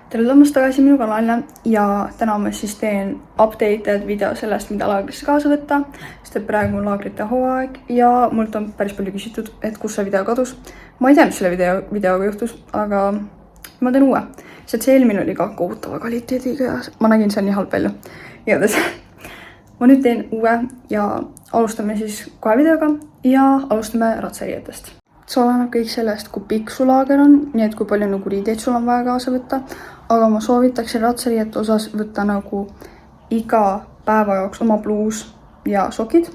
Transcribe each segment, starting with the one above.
tere tulemast tagasi minu kanalile ja täna ma siis teen updated video sellest, mida laagrisse kaasa võtta, sest et praegu on laagrite hooaeg ja mult on päris palju küsitud, et kus see video kadus. Ma ei tea, mis selle videoga juhtus, aga ma teen uue, sest see eelmine oli ka kohutava kvaliteediga ja ma nägin seal nii halb välja. Igatahes ma nüüd teen uue ja alustame siis kohe videoga ja alustame ratsariietest. See oleneb kõik sellest, kui pikk su laager on, nii et kui palju nagu riideid sul on vaja kaasa võtta, aga ma soovitaks ratsariiete osas võtta nagu iga päeva jaoks oma pluus ja sokid.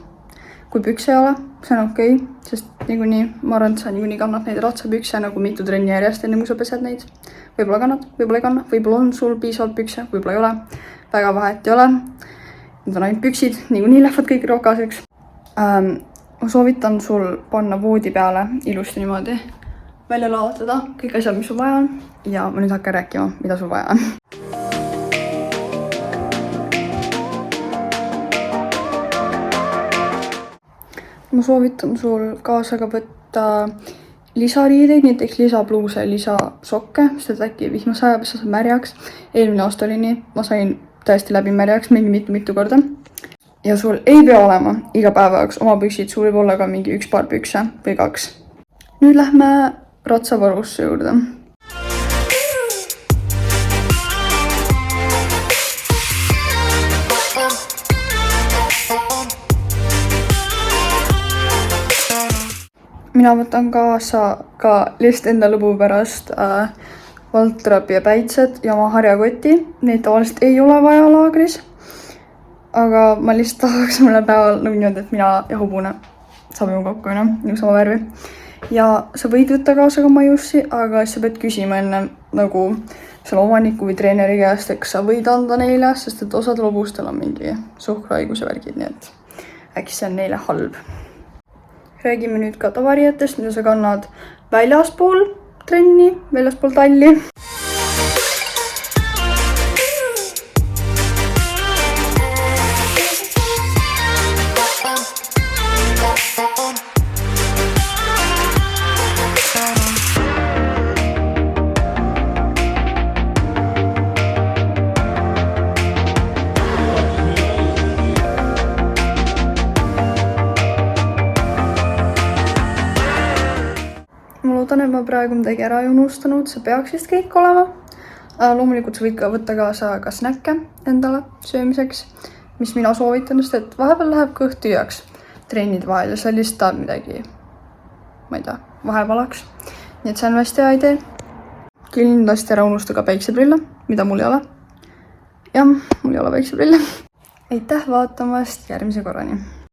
Kui pükse ei ole, see on okei, sest niikuinii, ma arvan, et sa niikuinii kannad neid ratsapükse nagu mitu trenni järjest, enne kui sa pesed neid. Võib-olla kannad, võib-olla ei kanna, võib-olla on sul piisavalt pükse, võib-olla ei ole, väga vahet ei ole. Need on ainult püksid, niikuinii lähevad kõik rokaseks. Ma soovitan sul panna voodi peale ilusti niimoodi välja laotada kõik asjad, mis sul vaja on ja ma nüüd hakkan rääkima, mida sul vaja on. Ma soovitan sul kaasa ka võtta lisariideid, näiteks lisapluuse, lisasokke, sest et äkki vihmas ajab, sa saad märjaks. Eelmine aasta oli nii, ma sain täiesti läbi märjaks mingi mitu korda. Ja sul ei pea olema iga päeva jaoks oma püksid, sul võib olla ka mingi üks paar pükse või 2. Nüüd lähme ratsavarustuse juurde. Mina võtan kaasa ka lihtsalt enda lõbu pärast valtrapi ja päitsed ja oma harjakoti. Neid tavaliselt ei ole vaja laagris. Aga ma lihtsalt tahaks mulle päeval nagu niimoodi, et mina ja hobune saame ju kokku, nagu sama värvi. Ja sa võid võtta kaasa ka majussi, aga sa pead küsima enne nagu selle omaniku või treeneri käest, et sa võid anda neile, sest et osad lobustel on mingi suhkruhaiguse värgid, nii et äkki see on neile halb. Räägime nüüd ka tavariietest, mida sa kannad väljaspool trenni, väljaspool talli. Ma loodan, et ma praegu midagi ära ei unustanud, see peaks vist kõik olema. Loomulikult sa võid ka võtta kaasa ka snäkke endale söömiseks, mis mina soovitan, sest et vahepeal läheb kõht tühjaks trennide vahel ja sa lihtsalt tahad midagi, ma ei tea, vahepalaks. Nii et see on hästi hea idee. Kindlasti ära unusta ka päikseprille, mida mul ei ole. Jah, mul ei ole päikseprille. Aitäh vaatamast, järgmise korrani!